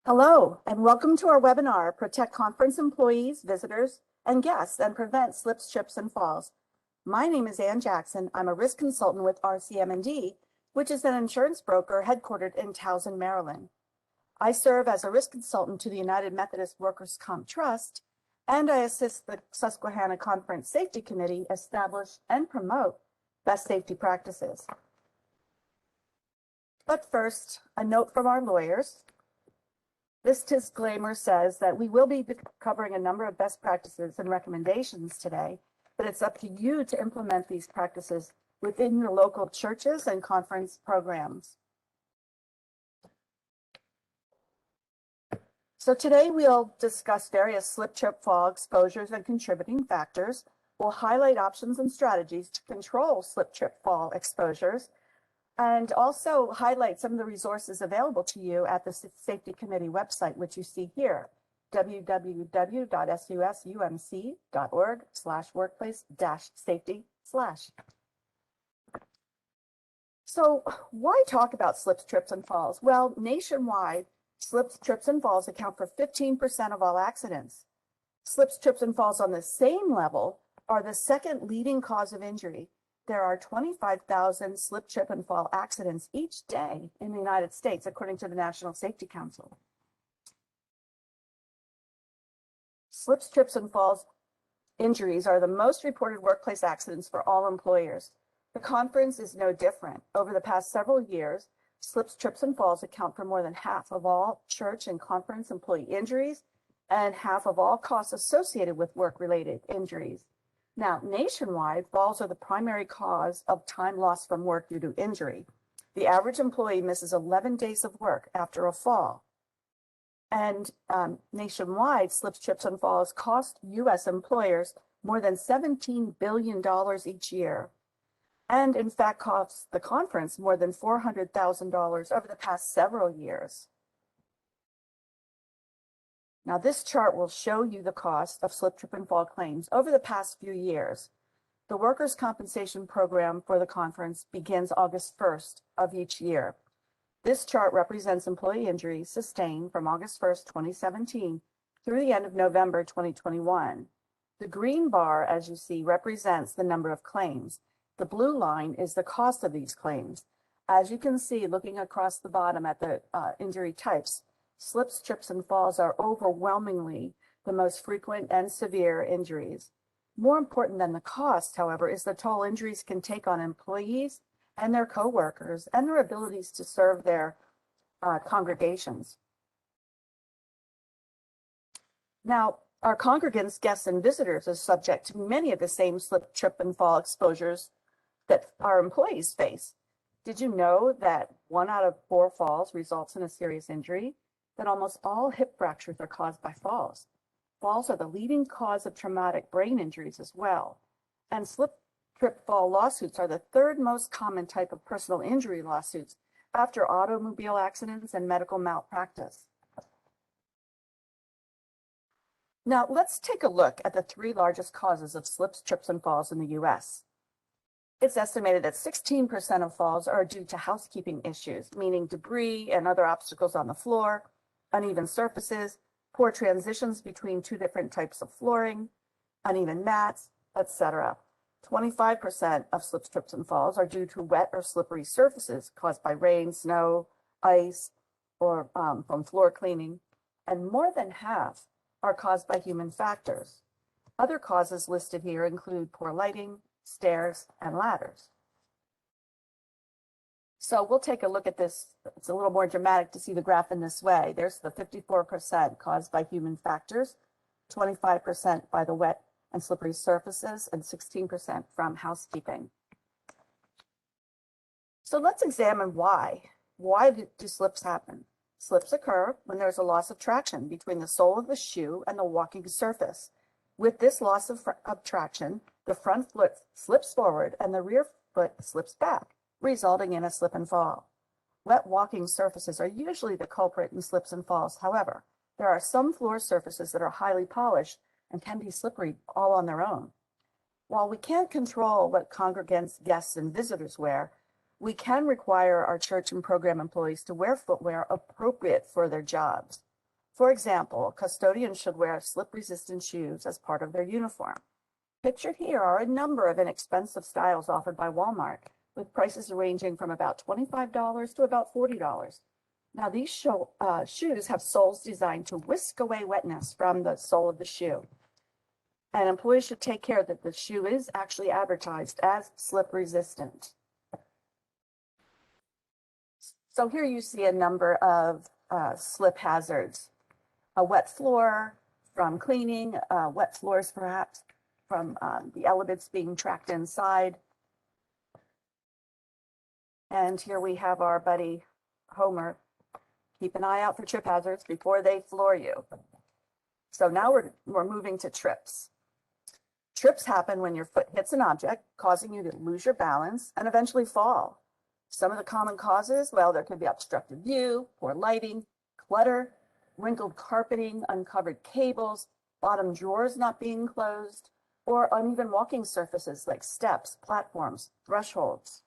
Hello, and welcome to our webinar, Protect Conference Employees, Visitors, and Guests and Prevent Slips, Trips, and Falls. My name is Ann Jackson. I'm a risk consultant with RCM&D, which is an insurance broker headquartered in Towson, Maryland. I serve as a risk consultant to the United Methodist Workers' Comp Trust, and I assist the Susquehanna Conference Safety Committee establish and promote best safety practices. But first, a note from our lawyers. This disclaimer says that we will be covering a number of best practices and recommendations today, but it's up to you to implement these practices within your local churches and conference programs. So today we'll discuss various slip, trip, fall exposures and contributing factors. We'll highlight options and strategies to control slip, trip, fall exposures, and also highlight some of the resources available to you at the Safety Committee website, which you see here, www.susumc.org/workplace-safety/. So why talk about slips, trips, and falls? Well, nationwide, slips, trips, and falls account for 15% of all accidents. Slips, trips, and falls on the same level are the second leading cause of injury. There are 25,000 slip, trip, and fall accidents each day in the United States, according to the National Safety Council. Slips, trips, and falls injuries are the most reported workplace accidents for all employers. The conference is no different. Over the past several years, slips, trips, and falls account for more than half of all church and conference employee injuries and half of all costs associated with work-related injuries. Now, nationwide, falls are the primary cause of time lost from work due to injury. The average employee misses 11 days of work after a fall. And nationwide, slips, trips, and falls cost U.S. employers more than $17 billion each year. And in fact, costs the conference more than $400,000 over the past several years. Now, this chart will show you the cost of slip, trip, and fall claims over the past few years. The workers' compensation program for the conference begins August 1st of each year. This chart represents employee injuries sustained from August 1st, 2017 through the end of November 2021. The green bar, as you see, represents the number of claims. The blue line is the cost of these claims. As you can see, looking across the bottom at the injury types, slips, trips, and falls are overwhelmingly the most frequent and severe injuries. More important than the cost, however, is the toll injuries can take on employees and their coworkers and their abilities to serve their congregations. Now, our congregants, guests, and visitors are subject to many of the same slip, trip, and fall exposures that our employees face. Did you know that 1 out of 4 falls results in a serious injury? That almost all hip fractures are caused by falls. Falls are the leading cause of traumatic brain injuries as well. And slip, trip, fall lawsuits are the third most common type of personal injury lawsuits after automobile accidents and medical malpractice. Now, let's take a look at the 3 largest causes of slips, trips, and falls in the U.S. It's estimated that 16% of falls are due to housekeeping issues, meaning debris and other obstacles on the floor, uneven surfaces, poor transitions between 2 different types of flooring, uneven mats, etc. 25% of slips, trips, and falls are due to wet or slippery surfaces caused by rain, snow, ice, or from floor cleaning, and more than half are caused by human factors. Other causes listed here include poor lighting, stairs, and ladders. So we'll take a look at this. It's a little more dramatic to see the graph in this way. There's the 54% caused by human factors, 25% by the wet and slippery surfaces, and 16% from housekeeping. So let's examine why. Why do slips happen? Slips occur when there's a loss of traction between the sole of the shoe and the walking surface. With this loss of traction, the front foot slips forward and the rear foot slips back, resulting in a slip and fall. Wet walking surfaces are usually the culprit in slips and falls. However, there are some floor surfaces that are highly polished and can be slippery all on their own. While we can't control what congregants, guests, and visitors wear, we can require our church and program employees to wear footwear appropriate for their jobs. For example, custodians should wear slip-resistant shoes as part of their uniform. Pictured here are a number of inexpensive styles offered by Walmart, with prices ranging from about $25 to about $40. Now, these shoes have soles designed to whisk away wetness from the sole of the shoe. And employees should take care that the shoe is actually advertised as slip-resistant. So here you see a number of slip hazards. A wet floor from cleaning, wet floors perhaps from the elements being tracked inside. And here we have our buddy Homer. Keep an eye out for trip hazards before they floor you. So now we're moving to trips. Trips happen when your foot hits an object, causing you to lose your balance and eventually fall. Some of the common causes, well, there could be obstructed view, poor lighting, clutter, wrinkled carpeting, uncovered cables, bottom drawers not being closed, or uneven walking surfaces like steps, platforms, thresholds.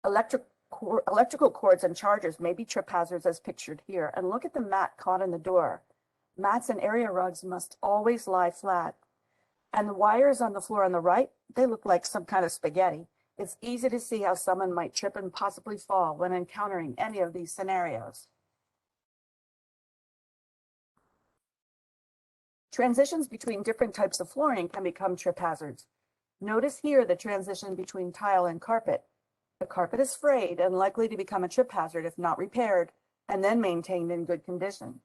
Electrical cords and chargers may be trip hazards as pictured here. And look at the mat caught in the door. Mats and area rugs must always lie flat. And the wires on the floor on the right, they look like some kind of spaghetti. It's easy to see how someone might trip and possibly fall when encountering any of these scenarios. Transitions between different types of flooring can become trip hazards. Notice here the transition between tile and carpet. The carpet is frayed and likely to become a trip hazard if not repaired and then maintained in good condition.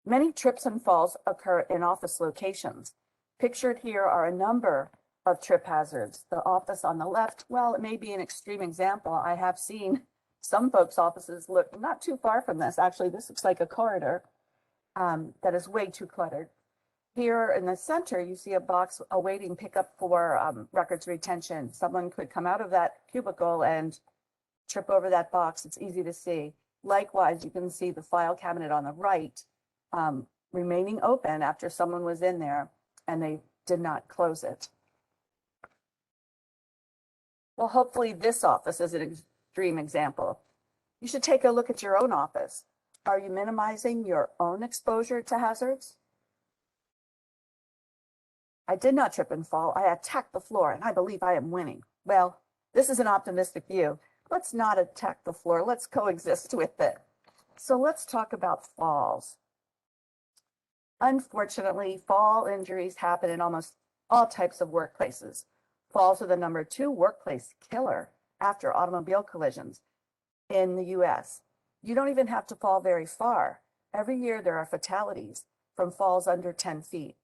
Many trips and falls occur in office locations. Pictured here are a number of trip hazards. The office on the left, well, it may be an extreme example. I have seen some folks' offices look not too far from this. Actually, this looks like a corridor that is way too cluttered. Here in the center, you see a box awaiting pickup for records retention. Someone could come out of that cubicle and trip over that box. It's easy to see. Likewise, you can see the file cabinet on the right remaining open after someone was in there and they did not close it. Well, hopefully this office is an extreme example. You should take a look at your own office. Are you minimizing your own exposure to hazards? I did not trip and fall. I attacked the floor, and I believe I am winning. Well, this is an optimistic view. Let's not attack the floor. Let's coexist with it. So let's talk about falls. Unfortunately, fall injuries happen in almost all types of workplaces. Falls are the #2 workplace killer after automobile collisions in the US. You don't even have to fall very far. Every year there are fatalities from falls under 10 feet.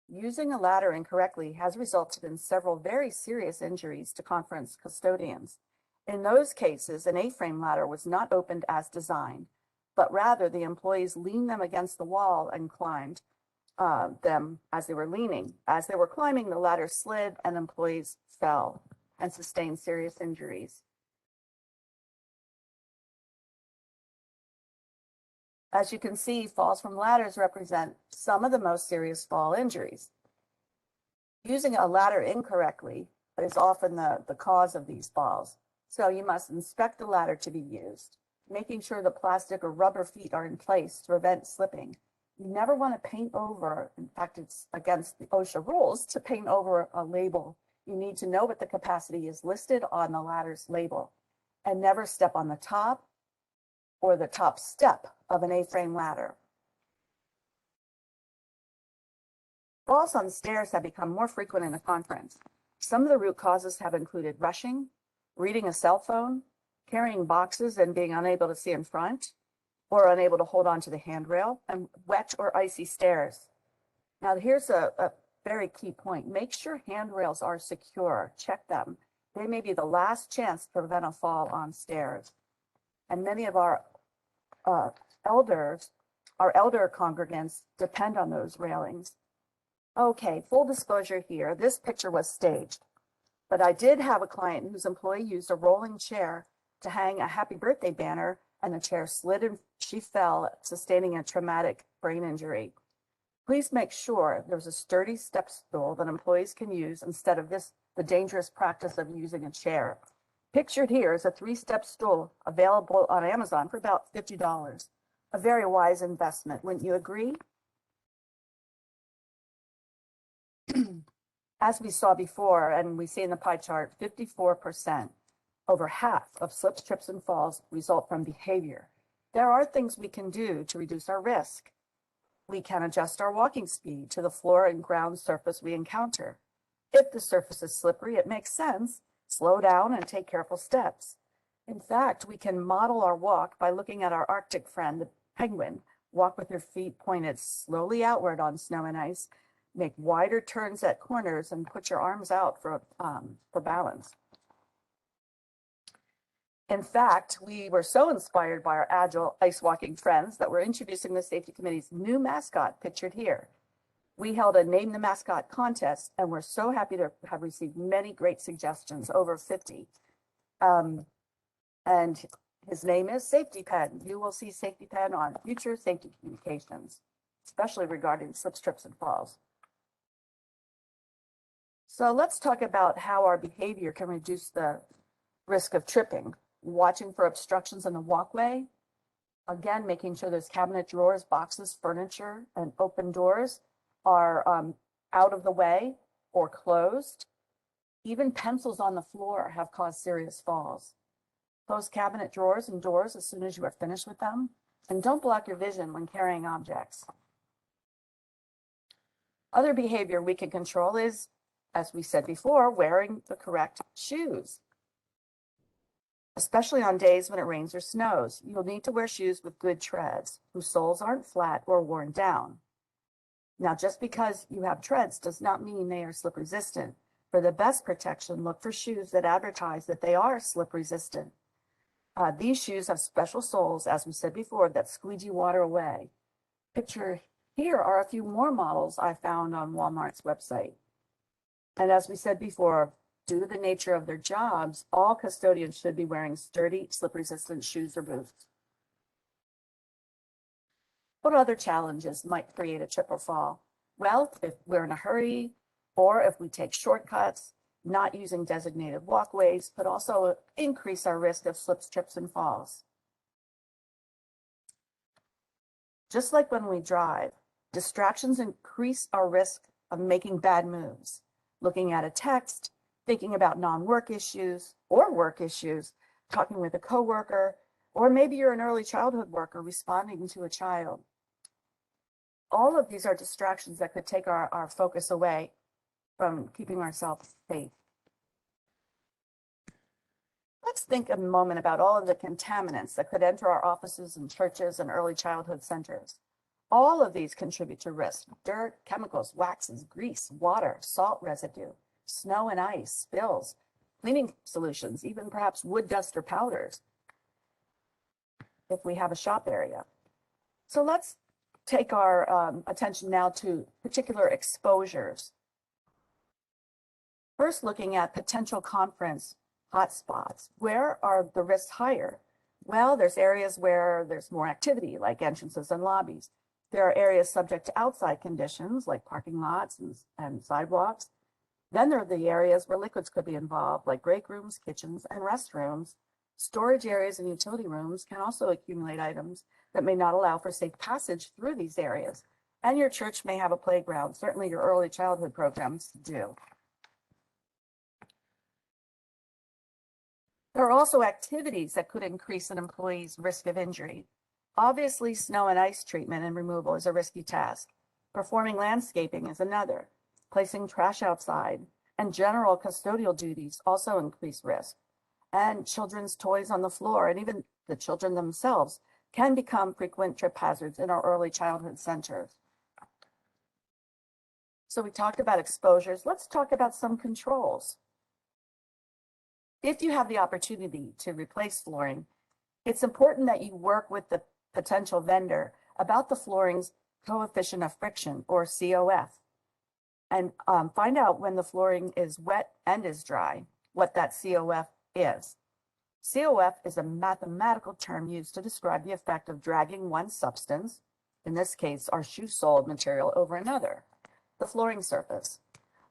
Using a ladder incorrectly has resulted in several very serious injuries to conference custodians. In those cases, an A-frame ladder was not opened as designed, but rather the employees leaned them against the wall and climbed them as they were leaning. As they were climbing, the ladder slid and employees fell and sustained serious injuries. As you can see, falls from ladders represent some of the most serious fall injuries. Using a ladder incorrectly is often the cause of these falls. So you must inspect the ladder to be used, making sure the plastic or rubber feet are in place to prevent slipping. You never want to paint over, in fact, it's against the OSHA rules to paint over a label. You need to know what the capacity is listed on the ladder's label and never step on the top or the top step of an A-frame ladder. Falls on stairs have become more frequent in the conference. Some of the root causes have included rushing, reading a cell phone, carrying boxes and being unable to see in front, or unable to hold on to the handrail, and wet or icy stairs. Now here's a very key point. Make sure handrails are secure. Check them. They may be the last chance to prevent a fall on stairs. And many of our elder congregants depend on those railings. Okay, full disclosure here, this picture was staged, but I did have a client whose employee used a rolling chair to hang a happy birthday banner, and the chair slid and she fell, sustaining a traumatic brain injury. Please make sure there's a sturdy step stool that employees can use instead of the dangerous practice of using a chair. Pictured here is a 3-step stool available on Amazon for about $50. A very wise investment, wouldn't you agree? As we saw before, and we see in the pie chart, 54%, over half of slips, trips, and falls result from behavior. There are things we can do to reduce our risk. We can adjust our walking speed to the floor and ground surface we encounter. If the surface is slippery, it makes sense. Slow down and take careful steps. In fact, we can model our walk by looking at our Arctic friend, the penguin. Walk with your feet pointed slowly outward on snow and ice. Make wider turns at corners and put your arms out for balance. In fact, we were so inspired by our agile ice walking friends that we're introducing the safety committee's new mascot pictured here. We held a Name the Mascot contest, and we're so happy to have received many great suggestions, over 50. And his name is Safety Pen. You will see Safety Pen on future safety communications, especially regarding slips, trips, and falls. So let's talk about how our behavior can reduce the risk of tripping. Watching for obstructions in the walkway. Again, making sure there's cabinet drawers, boxes, furniture, and open doors are out of the way or closed. Even pencils on the floor have caused serious falls. Close cabinet drawers and doors as soon as you are finished with them. And don't block your vision when carrying objects. Other behavior we can control is, as we said before, wearing the correct shoes. Especially on days when it rains or snows, you'll need to wear shoes with good treads, whose soles aren't flat or worn down. Now, just because you have treads does not mean they are slip resistant. For the best protection, look for shoes that advertise that they are slip resistant. These shoes have special soles, as we said before, that squeegee water away. Picture here are a few more models I found on Walmart's website. And as we said before, due to the nature of their jobs, all custodians should be wearing sturdy, slip-resistant shoes or boots. What other challenges might create a trip or fall? Well, if we're in a hurry, or if we take shortcuts, not using designated walkways could also increase our risk of slips, trips, and falls. Just like when we drive, distractions increase our risk of making bad moves. Looking at a text, thinking about non-work issues or work issues, talking with a coworker, or maybe you're an early childhood worker responding to a child. All of these are distractions that could take our focus away from keeping ourselves safe. Let's think a moment about all of the contaminants that could enter our offices and churches and early childhood centers. All of these contribute to risk: dirt, chemicals, waxes, grease, water, salt residue, snow and ice, spills, cleaning solutions, even perhaps wood dust or powders if we have a shop area. So let's take our attention now to particular exposures. First, looking at potential conference hotspots. Where are the risks higher? Well, there's areas where there's more activity, like entrances and lobbies. There are areas subject to outside conditions, like parking lots and sidewalks. Then there are the areas where liquids could be involved, like break rooms, kitchens, and restrooms. Storage areas and utility rooms can also accumulate items that may not allow for safe passage through these areas. And your church may have a playground. Certainly your early childhood programs do. There are also activities that could increase an employee's risk of injury. Obviously, snow and ice treatment and removal is a risky task. Performing landscaping is another. Placing trash outside and general custodial duties also increase risk. And children's toys on the floor, and even the children themselves, can become frequent trip hazards in our early childhood centers. So we talked about exposures. Let's talk about some controls. If you have the opportunity to replace flooring, it's important that you work with the potential vendor about the flooring's coefficient of friction, or COF, and find out when the flooring is wet and is dry, what that COF is. COF is a mathematical term used to describe the effect of dragging one substance, in this case our shoe sole material, over another, the flooring surface.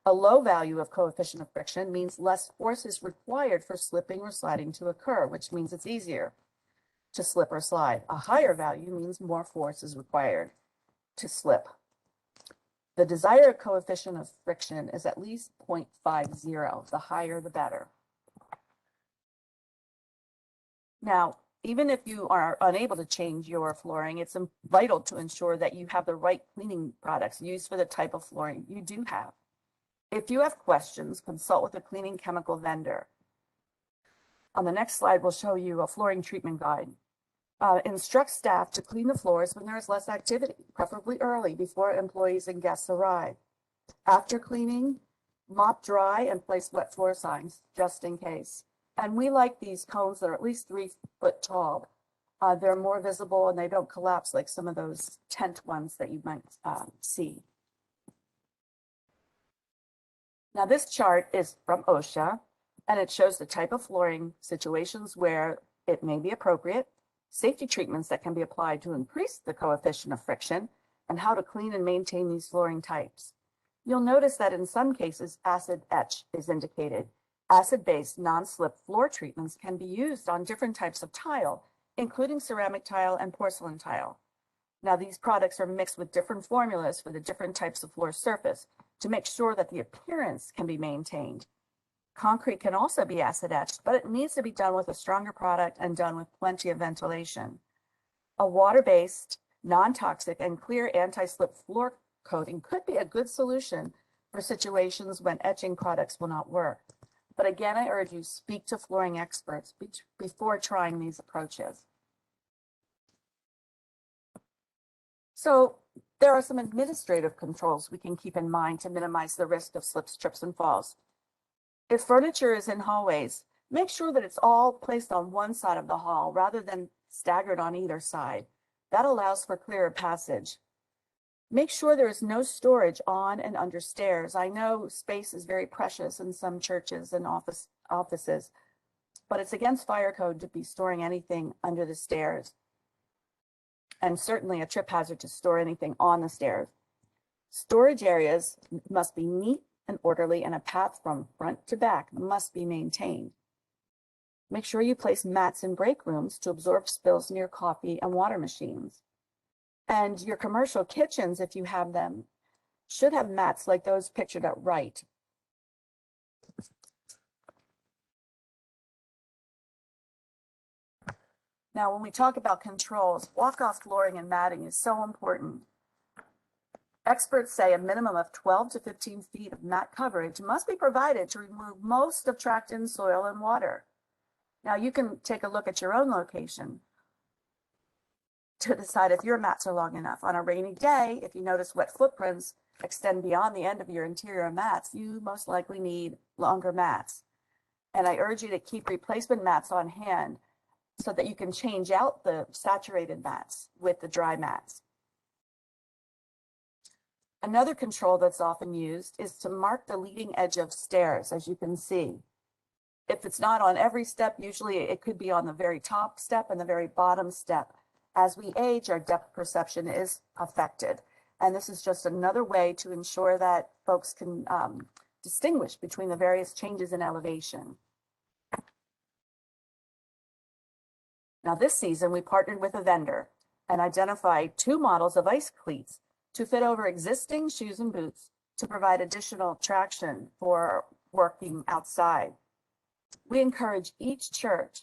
A low value of coefficient of friction means less force is required for slipping or sliding to occur, which means it's easier to slip or slide. A higher value means more force is required to slip. The desired coefficient of friction is at least 0.50. The higher, the better. Now, even if you are unable to change your flooring, it's vital to ensure that you have the right cleaning products used for the type of flooring you do have. If you have questions, consult with a cleaning chemical vendor. On the next slide, we'll show you a flooring treatment guide. Instruct staff to clean the floors when there is less activity, preferably early before employees and guests arrive. After cleaning, mop dry and place wet floor signs just in case. And we like these cones that are at least 3 foot tall. They're more visible and they don't collapse like some of those tent ones that you might see. Now this chart is from OSHA, and it shows the type of flooring situations where it may be appropriate, safety treatments that can be applied to increase the coefficient of friction, and how to clean and maintain these flooring types. You'll notice that in some cases, acid etch is indicated. Acid-based non-slip floor treatments can be used on different types of tile, including ceramic tile and porcelain tile. Now, these products are mixed with different formulas for the different types of floor surface to make sure that the appearance can be maintained. Concrete can also be acid etched, but it needs to be done with a stronger product and done with plenty of ventilation. A water-based, non-toxic, and clear anti-slip floor coating could be a good solution for situations when etching products will not work. But again, I urge you, speak to flooring experts before trying these approaches. So there are some administrative controls we can keep in mind to minimize the risk of slips, trips, and falls. If furniture is in hallways, make sure that it's all placed on one side of the hall rather than staggered on either side. That allows for clearer passage. Make sure there is no storage on and under stairs. I know space is very precious in some churches and offices, but it's against fire code to be storing anything under the stairs. And certainly a trip hazard to store anything on the stairs. Storage areas must be neat and orderly, and a path from front to back must be maintained. Make sure you place mats in break rooms to absorb spills near coffee and water machines. And your commercial kitchens, if you have them, should have mats like those pictured at right. Now, when we talk about controls, walk-off flooring and matting is so important. Experts say a minimum of 12 to 15 feet of mat coverage must be provided to remove most of trapped-in soil and water. Now, you can take a look at your own location to decide if your mats are long enough. On a rainy day, if you notice wet footprints extend beyond the end of your interior mats, you most likely need longer mats. And I urge you to keep replacement mats on hand so that you can change out the saturated mats with the dry mats. Another control that's often used is to mark the leading edge of stairs, as you can see. If it's not on every step, usually it could be on the very top step and the very bottom step. As we age, our depth perception is affected. And this is just another way to ensure that folks can distinguish between the various changes in elevation. Now this season, we partnered with a vendor and identified 2 models of ice cleats to fit over existing shoes and boots to provide additional traction for working outside. We encourage each church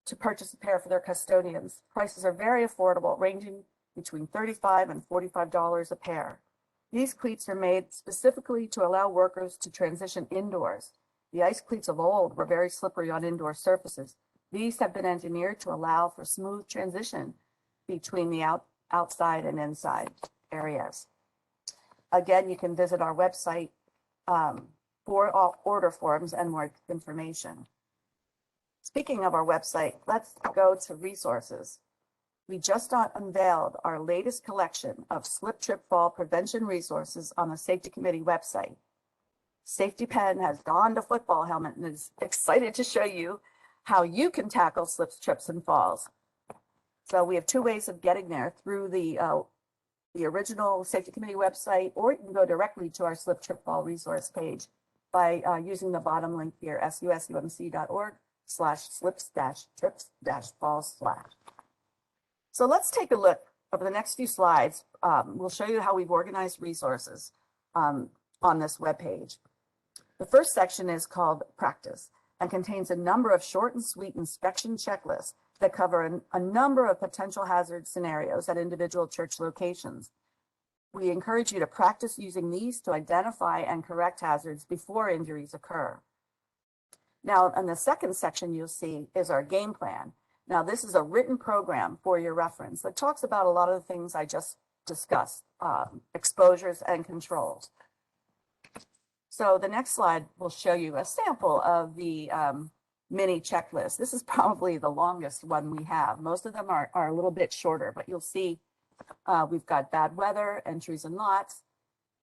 to purchase a pair for their custodians. Prices are very affordable, ranging between $35 and $45 a pair. These cleats are made specifically to allow workers to transition indoors. The ice cleats of old were very slippery on indoor surfaces. These have been engineered to allow for smooth transition between the outside and inside areas. Again, you can visit our website for all order forms and more information. Speaking of our website, let's go to resources. We just unveiled our latest collection of slip, trip, fall prevention resources on the Safety Committee website. Safety Pen has donned a football helmet and is excited to show you how you can tackle slips, trips, and falls. So we have 2 ways of getting there: through the the original safety committee website, or you can go directly to our slip trip fall resource page by using the bottom link here, susumc.org/slips-trips-falls/. So let's take a look over the next few slides. We'll show you how we've organized resources on this webpage. The first section is called Practice and contains a number of short and sweet inspection checklists that cover a number of potential hazard scenarios at individual church locations. We encourage you to practice using these to identify and correct hazards before injuries occur. Now, in the second section you'll see is our game plan. Now, this is a written program for your reference that talks about a lot of the things I just discussed, exposures and controls. So the next slide will show you a sample of the mini checklist. This is probably the longest one we have. Most of them are a little bit shorter, but you'll see we've got bad weather, entries and lots,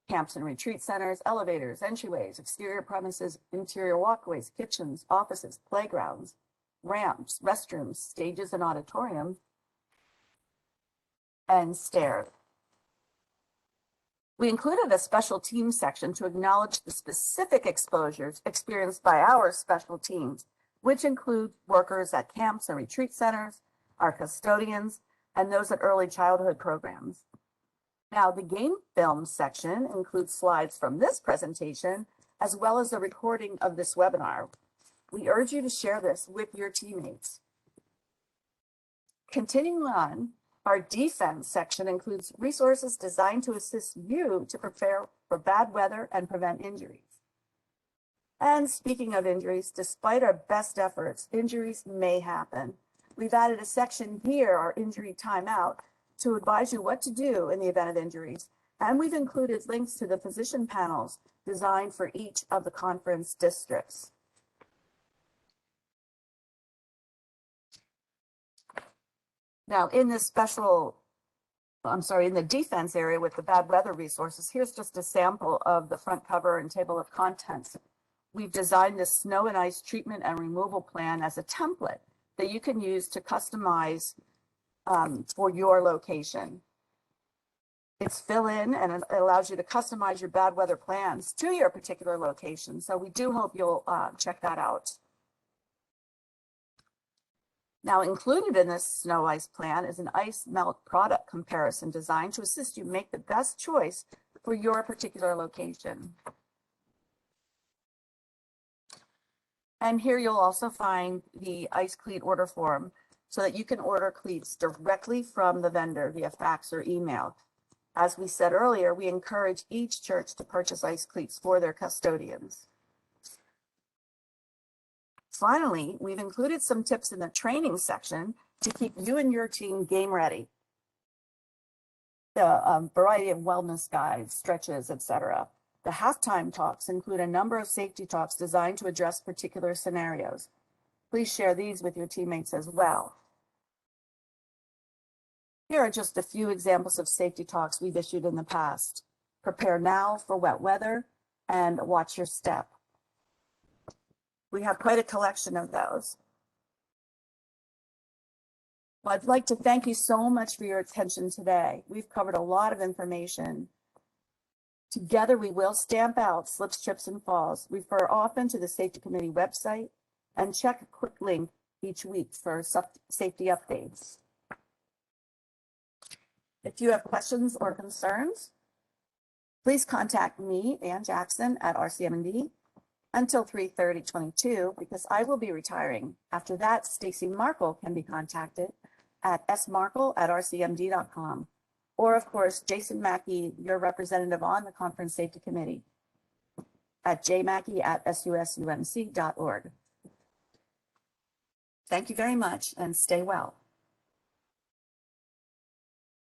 camps and retreat centers, elevators, entryways, exterior premises, interior walkways, kitchens, offices, playgrounds, ramps, restrooms, stages and auditoriums, and stairs. We included a special team section to acknowledge the specific exposures experienced by our special teams, which include workers at camps and retreat centers, our custodians, and those at early childhood programs. Now, the game film section includes slides from this presentation, as well as the recording of this webinar. We urge you to share this with your teammates. Continuing on, our defense section includes resources designed to assist you to prepare for bad weather and prevent injuries. And speaking of injuries, despite our best efforts, injuries may happen. We've added a section here, our injury timeout, to advise you what to do in the event of injuries. And we've included links to the physician panels designed for each of the conference districts. Now, in this in the defense area with the bad weather resources, here's just a sample of the front cover and table of contents. We've designed this snow and ice treatment and removal plan as a template that you can use to customize for your location. It's fill in, and it allows you to customize your bad weather plans to your particular location. So we do hope you'll check that out. Now, included in this snow ice plan is an ice melt product comparison designed to assist you make the best choice for your particular location. And here you'll also find the ice cleat order form so that you can order cleats directly from the vendor via fax or email. As we said earlier, we encourage each church to purchase ice cleats for their custodians. Finally, we've included some tips in the training section to keep you and your team game ready. The variety of wellness guides, stretches, etc. The halftime talks include a number of safety talks designed to address particular scenarios. Please share these with your teammates as well. Here are just a few examples of safety talks we've issued in the past. Prepare now for wet weather and watch your step. We have quite a collection of those. Well, I'd like to thank you so much for your attention today. We've covered a lot of information. Together, we will stamp out slips, trips, and falls. Refer often to the Safety Committee website and check a quick link each week for safety updates. If you have questions or concerns, please contact me, Ann Jackson, at RCMD until 3/30/22, because I will be retiring. After that, Stacy Markle can be contacted at smarkle@rcmd.com. Or, of course, Jason Mackey, your representative on the Conference Safety Committee, at jmackey@susumc.org. Thank you very much, and stay well.